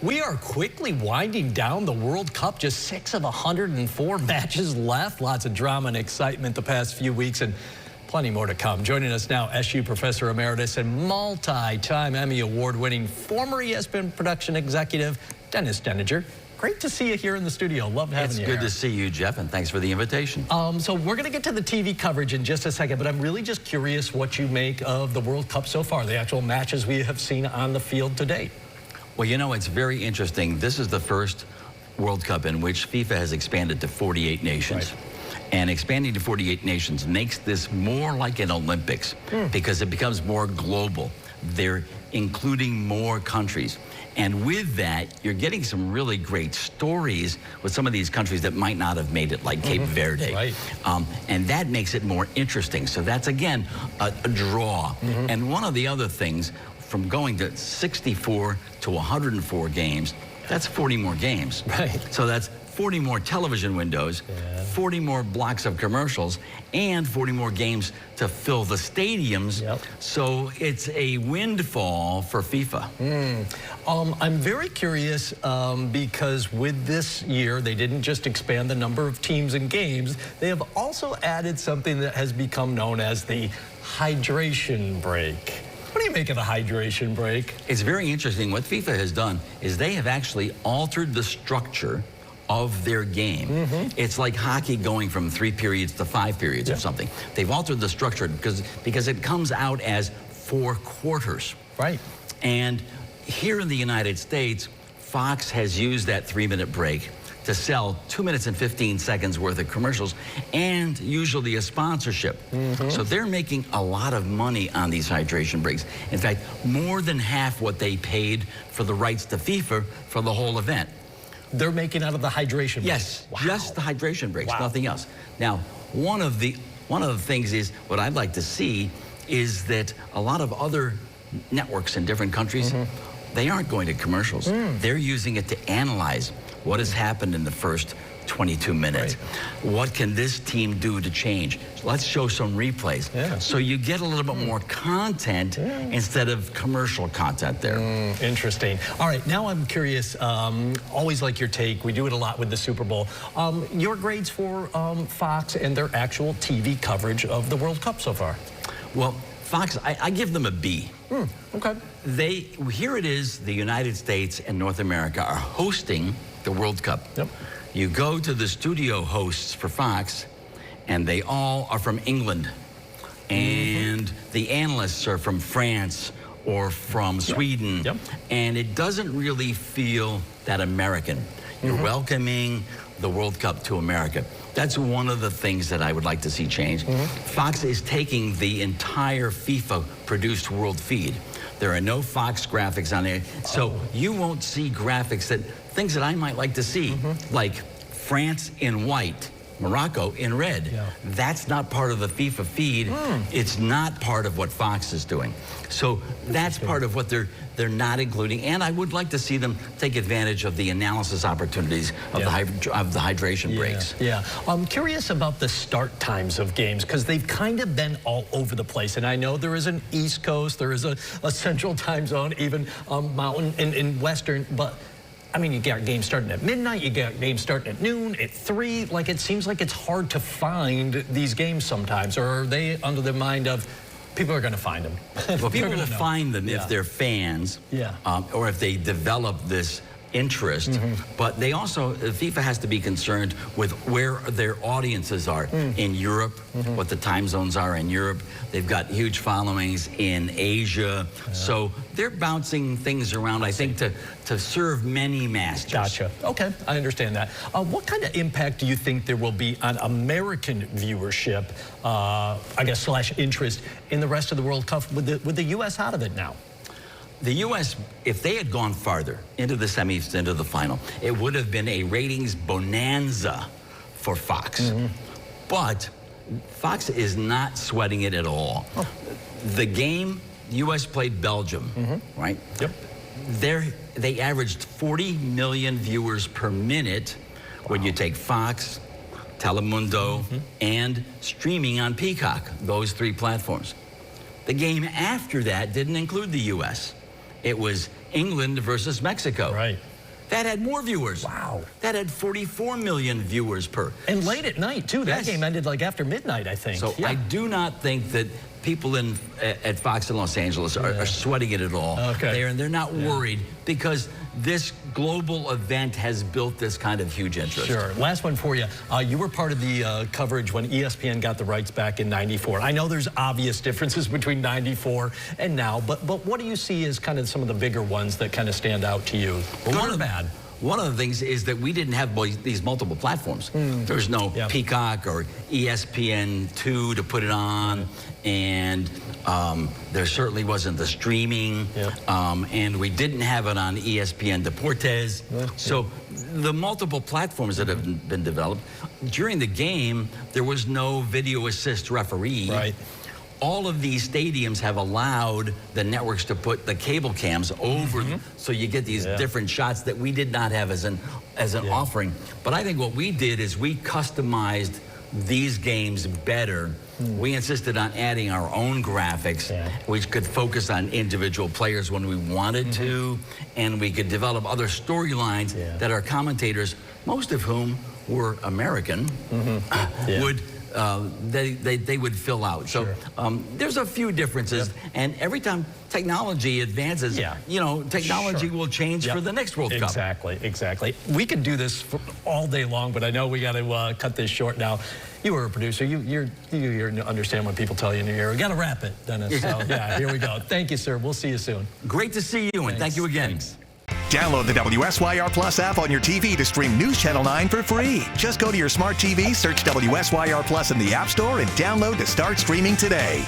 We are quickly winding down the World Cup. Just 6 of 104 matches left. Lots of drama and excitement the past few weeks, and plenty more to come. Joining us now, SU Professor Emeritus and multi-time Emmy Award-winning former ESPN production executive, Deninger. Great to see you here in the studio. Love having you here. It's good to see you, Jeff, and thanks for the invitation. So we're going to get to the TV coverage in just a second, but I'm really just curious what you make of the World Cup so far, the actual matches we have seen on the field to date. Well, you know, it's very interesting. This is the first World Cup in which FIFA has expanded to 48 nations. Right. And expanding to 48 nations makes this more like an Olympics because it becomes more global. They're including more countries. And with that, you're getting some really great stories with some of these countries that might not have made it, like Cape Verde. Right. And that makes it more interesting. So that's, again, a draw. And one of the other things, from going to 64 to 104 games, that's 40 more games. Right. So that's 40 more television windows, 40 more blocks of commercials, and 40 more games to fill the stadiums. So it's a windfall for FIFA. I'm very curious because with this year, they didn't just expand the number of teams and games, they have also added something that has become known as the hydration break. What do you make of the hydration break? It's very interesting. What FIFA has done is they have actually altered the structure of their game. It's like hockey going from 3 periods to 5 periods or something. They've altered the structure because it comes out as 4 quarters. Right. And here in the United States, Fox has used that 3-minute break to sell 2 minutes and 15 seconds worth of commercials and usually a sponsorship. So they're making a lot of money on these hydration breaks. In fact, more than half what they paid for the rights to FIFA for the whole event. They're making out of the hydration breaks? Yes, just the hydration breaks, Wow. nothing else. Now, one of the things is, what I'd like to see is that a lot of other networks in different countries, they aren't going to commercials. They're using it to analyze what has happened in the first 22 minutes. Right. What can this team do to change? Let's show some replays. So you get a little bit more content instead of commercial content there. Interesting. All right, now I'm curious, always like your take, we do it a lot with the Super Bowl. Your grades for Fox and their actual TV coverage of the World Cup so far? Well, Fox, I give them a B. Okay. Here it is, the United States and North America are hosting the World Cup. You go to the studio hosts for Fox, and they all are from England. And the analysts are from France or from Sweden. And it doesn't really feel that American. You're welcoming the World Cup to America. That's one of the things that I would like to see change. Fox is taking the entire FIFA-produced world feed. There are no Fox graphics on there. So you won't see graphics things that I might like to see, like France in white, Morocco in red. That's not part of the FIFA feed. It's not part of what Fox is doing. So that's part of what they're not including. And I would like to see them take advantage of the analysis opportunities of the hydration breaks. I'm curious about the start times of games because they've kind of been all over the place. And I know there is an East Coast, there is a Central time zone, even Mountain and Western, but I mean, you got games starting at midnight, you got games starting at noon, at 3. Like, it seems like it's hard to find these games sometimes. Or are they under the mind of people are going to find them? Well, people will find them if they're fans or if they develop this interest. But they also, FIFA has to be concerned with where their audiences are in Europe, what the time zones are in Europe. They've got huge followings in Asia. So they're bouncing things around, I think, to serve many masters. Gotcha. Okay, I understand that. What kind of impact do you think there will be on American viewership, I guess, / interest in the rest of the World Cup with the U.S. out of it now? The U.S., if they had gone farther into the semis, into the final, it would have been a ratings bonanza for Fox. But Fox is not sweating it at all. The game, the U.S. played Belgium, right? They averaged 40 million viewers per minute when you take Fox, Telemundo, and streaming on Peacock, those 3 platforms. The game after that didn't include the U.S. It was England versus Mexico. Right. That had more viewers. Wow. That had 44 million viewers per. And late at night, too. That Yes. game ended like after midnight, I think. So I do not think that people at Fox in Los Angeles are sweating it at all. Okay. They're not worried because this global event has built this kind of huge interest. Sure. Last one for you. You were part of the coverage when ESPN got the rights back in '94. I know there's obvious differences between '94 and now, but what do you see as kind of some of the bigger ones that kind of stand out to you? Well, Good or bad? One of the things is that we didn't have these multiple platforms. There's no Peacock or ESPN2 to put it on, and there certainly wasn't the streaming, and we didn't have it on ESPN Deportes. So the multiple platforms that have been developed, during the game, there was no video assist referee. Right. All of these stadiums have allowed the networks to put the cable cams over, so you get these different shots that we did not have as an offering. But I think what we did is we customized these games better. We insisted on adding our own graphics, which could focus on individual players when we wanted to, and we could develop other storylines that our commentators, most of whom were American, would they would fill out. So there's a few differences, and every time technology advances, you know, technology will change for the next World Cup. Exactly. We could do this for all day long, but I know we got to cut this short now. You were a producer. You understand when people tell you in your ear, we got to wrap it, Dennis. So yeah, here we go. Thank you, sir. We'll see you soon. Great to see you, and thank you again. Thanks. Download the WSYR Plus app on your TV to stream News Channel 9 for free. Just go to your smart TV, search WSYR Plus in the App Store, and download to start streaming today.